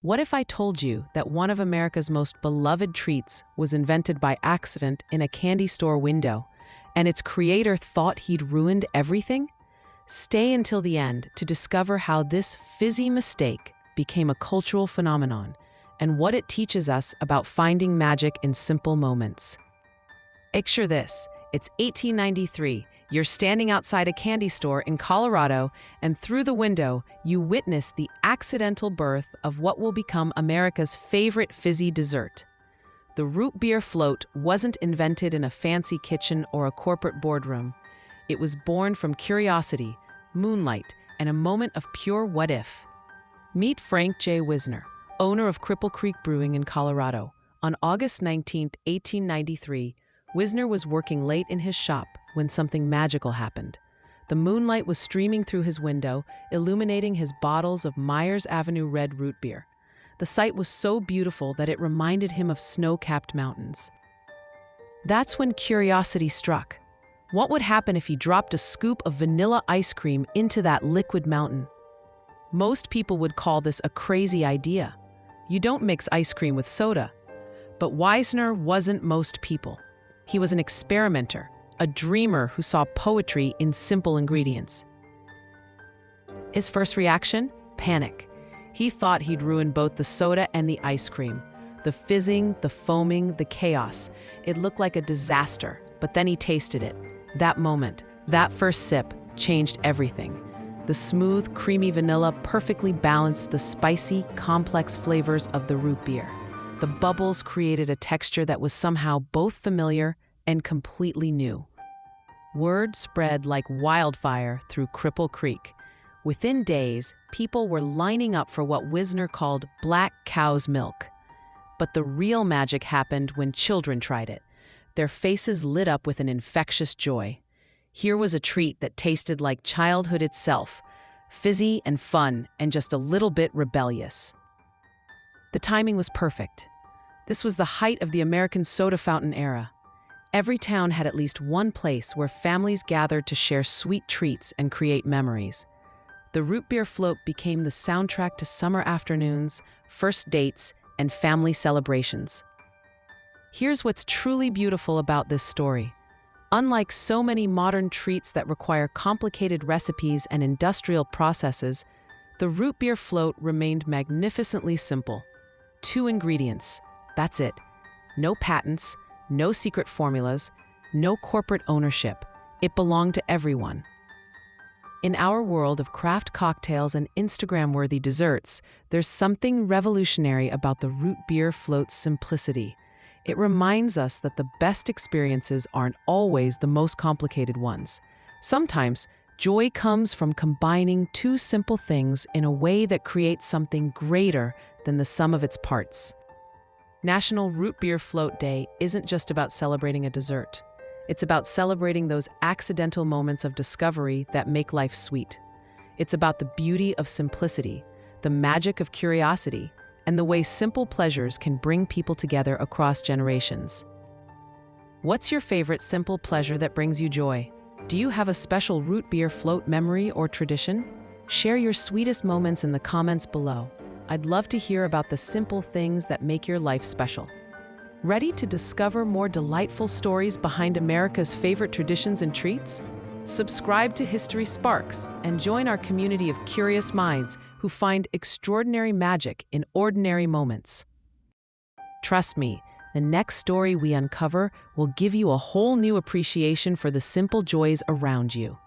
What if I told you that one of America's most beloved treats was invented by accident in a candy store window, and its creator thought he'd ruined everything? Stay until the end to discover how this fizzy mistake became a cultural phenomenon and what it teaches us about finding magic in simple moments. Picture this. It's 1893. You're standing outside a candy store in Colorado, and through the window, you witness the accidental birth of what will become America's favorite fizzy dessert. The root beer float wasn't invented in a fancy kitchen or a corporate boardroom. It was born from curiosity, moonlight, and a moment of pure what-if. Meet Frank J. Wisner, owner of Cripple Creek Brewing in Colorado. On August 19, 1893, Wisner was working late in his shop when something magical happened. The moonlight was streaming through his window, illuminating his bottles of Myers Avenue Red Root Beer. The sight was so beautiful that it reminded him of snow-capped mountains. That's when curiosity struck. What would happen if he dropped a scoop of vanilla ice cream into that liquid mountain? Most people would call this a crazy idea. You don't mix ice cream with soda. But Wisner wasn't most people. He was an experimenter, a dreamer who saw poetry in simple ingredients. His first reaction? Panic. He thought he'd ruin both the soda and the ice cream. The fizzing, the foaming, the chaos. It looked like a disaster, but then he tasted it. That moment, that first sip, changed everything. The smooth, creamy vanilla perfectly balanced the spicy, complex flavors of the root beer. The bubbles created a texture that was somehow both familiar and completely new. Word spread like wildfire through Cripple Creek. Within days, people were lining up for what Wisner called black cow's milk. But the real magic happened when children tried it. Their faces lit up with an infectious joy. Here was a treat that tasted like childhood itself, fizzy and fun and just a little bit rebellious. The timing was perfect. This was the height of the American soda fountain era. Every town had at least one place where families gathered to share sweet treats and create memories. The root beer float became the soundtrack to summer afternoons, first dates, and family celebrations. Here's what's truly beautiful about this story. Unlike so many modern treats that require complicated recipes and industrial processes, the root beer float remained magnificently simple. 2 ingredients. That's it. No patents, no secret formulas, no corporate ownership. It belonged to everyone. In our world of craft cocktails and Instagram-worthy desserts, there's something revolutionary about the root beer float's simplicity. It reminds us that the best experiences aren't always the most complicated ones. Sometimes, joy comes from combining 2 simple things in a way that creates something greater than the sum of its parts. National Root Beer Float Day isn't just about celebrating a dessert. It's about celebrating those accidental moments of discovery that make life sweet. It's about the beauty of simplicity, the magic of curiosity, and the way simple pleasures can bring people together across generations. What's your favorite simple pleasure that brings you joy? Do you have a special root beer float memory or tradition? Share your sweetest moments in the comments below. I'd love to hear about the simple things that make your life special. Ready to discover more delightful stories behind America's favorite traditions and treats? Subscribe to History Sparks and join our community of curious minds who find extraordinary magic in ordinary moments. Trust me, the next story we uncover will give you a whole new appreciation for the simple joys around you.